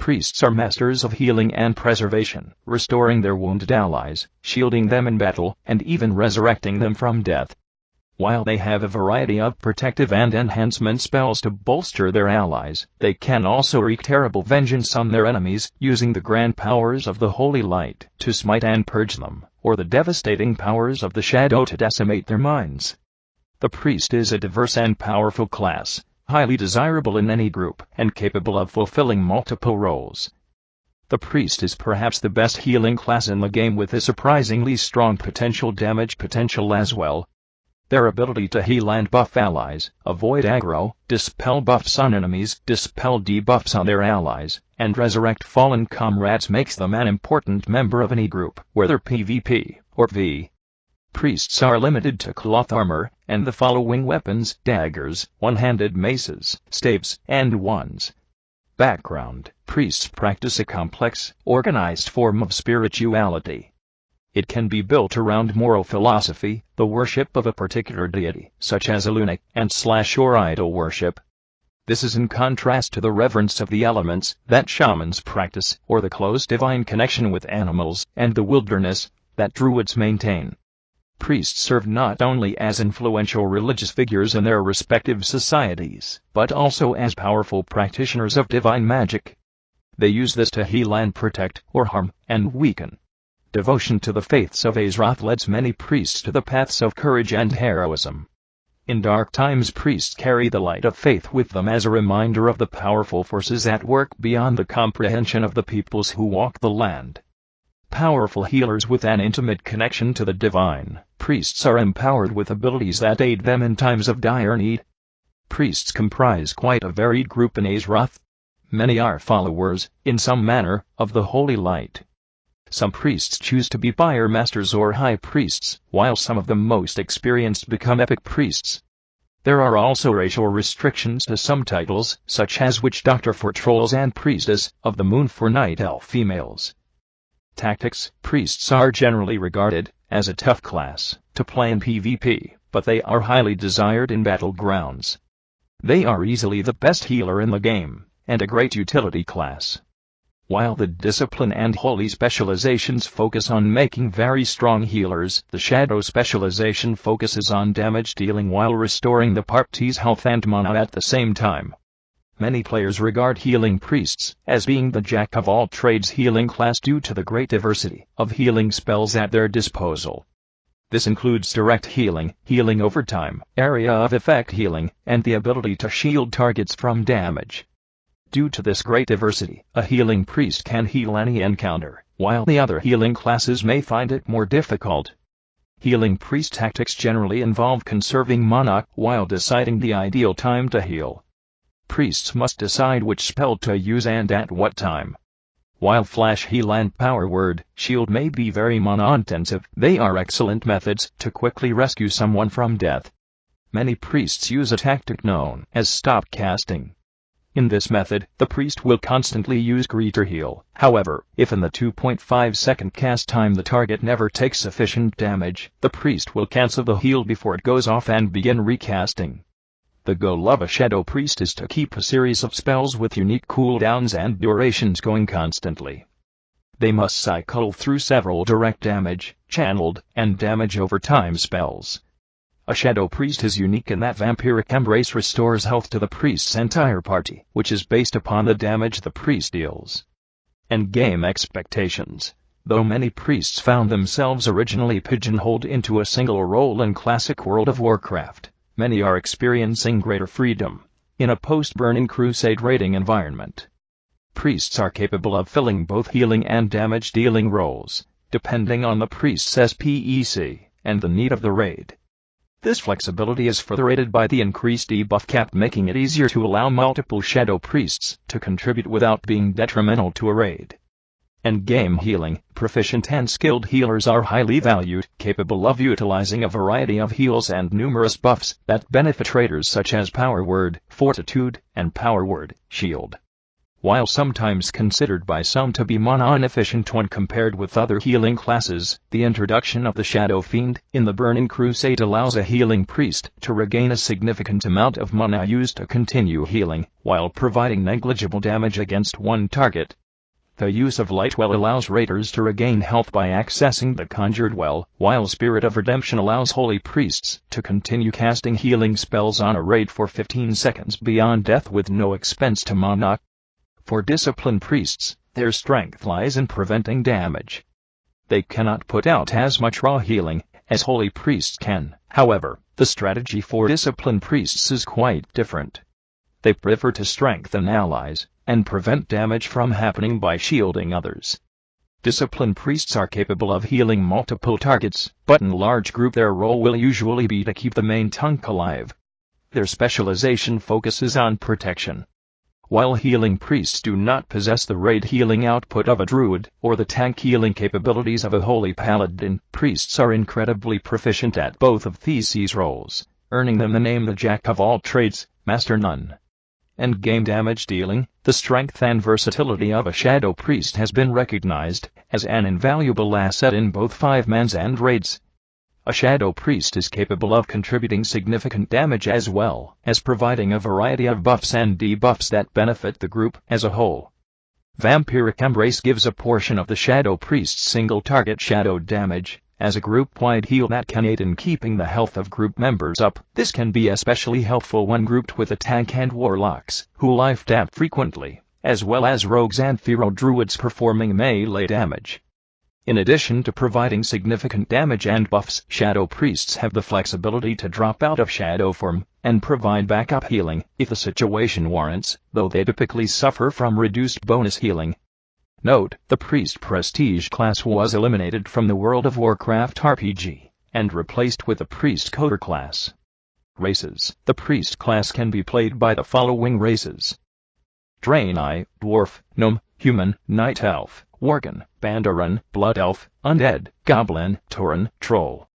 Priests are masters of healing and preservation, restoring their wounded allies, shielding them in battle, and even resurrecting them from death. While they have a variety of protective and enhancement spells to bolster their allies, they can also wreak terrible vengeance on their enemies, using the grand powers of the Holy Light to smite and purge them, or the devastating powers of the Shadow to decimate their minds. The priest is a diverse and powerful class, highly desirable in any group, and capable of fulfilling multiple roles. The priest is perhaps the best healing class in the game, with a surprisingly strong potential damage potential as well. Their ability to heal and buff allies, avoid aggro, dispel buffs on enemies, dispel debuffs on their allies, and resurrect fallen comrades makes them an important member of any group, whether PvP or V. Priests are limited to cloth armor, and the following weapons: daggers, one-handed maces, staves, and wands. Background: priests practice a complex, organized form of spirituality. It can be built around moral philosophy, the worship of a particular deity, such as a lunatic, and/or idol worship. This is in contrast to the reverence of the elements that shamans practice, or the close divine connection with animals and the wilderness that druids maintain. Priests serve not only as influential religious figures in their respective societies, but also as powerful practitioners of divine magic. They use this to heal and protect, or harm and weaken. Devotion to the faiths of Azeroth leads many priests to the paths of courage and heroism. In dark times, priests carry the light of faith with them as a reminder of the powerful forces at work beyond the comprehension of the peoples who walk the land. Powerful healers with an intimate connection to the divine, priests are empowered with abilities that aid them in times of dire need. Priests comprise quite a varied group in Azeroth. Many are followers, in some manner, of the Holy Light. Some priests choose to be fire masters or high priests, while some of the most experienced become epic priests. There are also racial restrictions to some titles, such as Witch Doctor for trolls and Priestess of the Moon for night elf females. Tactics: priests are generally regarded as a tough class to play in PvP, but they are highly desired in battlegrounds. They are easily the best healer in the game, and a great utility class. While the discipline and holy specializations focus on making very strong healers, the shadow specialization focuses on damage dealing while restoring the party's health and mana at the same time. Many players regard healing priests as being the jack-of-all-trades healing class due to the great diversity of healing spells at their disposal. This includes direct healing, healing over time, area of effect healing, and the ability to shield targets from damage. Due to this great diversity, a healing priest can heal any encounter, while the other healing classes may find it more difficult. Healing priest tactics generally involve conserving mana while deciding the ideal time to heal. Priests must decide which spell to use and at what time. While flash heal and power word shield may be very mana-intensive, they are excellent methods to quickly rescue someone from death. Many priests use a tactic known as stop casting. In this method, the priest will constantly use greater heal. However, if in the 2.5-second cast time the target never takes sufficient damage, the priest will cancel the heal before it goes off and begin recasting. The goal of a shadow priest is to keep a series of spells with unique cooldowns and durations going constantly. They must cycle through several direct damage, channeled, and damage over time spells. A shadow priest is unique in that vampiric embrace restores health to the priest's entire party, which is based upon the damage the priest deals. Endgame expectations. Though many priests found themselves originally pigeonholed into a single role in classic World of Warcraft, many are experiencing greater freedom in a post-Burning Crusade raiding environment. Priests are capable of filling both healing and damage-dealing roles, depending on the priest's SPEC and the need of the raid. This flexibility is further aided by the increased debuff cap, making it easier to allow multiple shadow priests to contribute without being detrimental to a raid. Endgame healing. Proficient and skilled healers are highly valued, capable of utilizing a variety of heals and numerous buffs that benefit traders such as Power Word, Fortitude, and Power Word, Shield. While sometimes considered by some to be inefficient when compared with other healing classes, the introduction of the Shadow Fiend in the Burning Crusade allows a healing priest to regain a significant amount of mana used to continue healing, while providing negligible damage against one target. The use of Light Well allows raiders to regain health by accessing the Conjured Well, while Spirit of Redemption allows holy priests to continue casting healing spells on a raid for 15 seconds beyond death with no expense to mana. For disciplined priests, their strength lies in preventing damage. They cannot put out as much raw healing as holy priests can. However, the strategy for disciplined priests is quite different. They prefer to strengthen allies and prevent damage from happening by shielding others. Disciplined priests are capable of healing multiple targets, but in large group their role will usually be to keep the main tank alive. Their specialization focuses on protection. While healing priests do not possess the raid healing output of a druid or the tank healing capabilities of a holy paladin, priests are incredibly proficient at both of these roles, earning them the name the Jack of all trades, Master None. Endgame damage dealing, the strength and versatility of a shadow priest has been recognized as an invaluable asset in both 5-mans and raids. A shadow priest is capable of contributing significant damage as well as providing a variety of buffs and debuffs that benefit the group as a whole. Vampiric Embrace gives a portion of the shadow priest's single-target shadow damage as a group-wide heal that can aid in keeping the health of group members up. This can be especially helpful when grouped with a tank and warlocks, who life tap frequently, as well as rogues and feral druids performing melee damage. In addition to providing significant damage and buffs, shadow priests have the flexibility to drop out of shadow form and provide backup healing if the situation warrants, though they typically suffer from reduced bonus healing. Note: the Priest Prestige class was eliminated from the World of Warcraft RPG and replaced with the Priest Coder class. Races: the Priest class can be played by the following races: Draenei, Dwarf, Gnome, Human, Night Elf, Worgen, Bandaran, Blood Elf, Undead, Goblin, Tauren, Troll.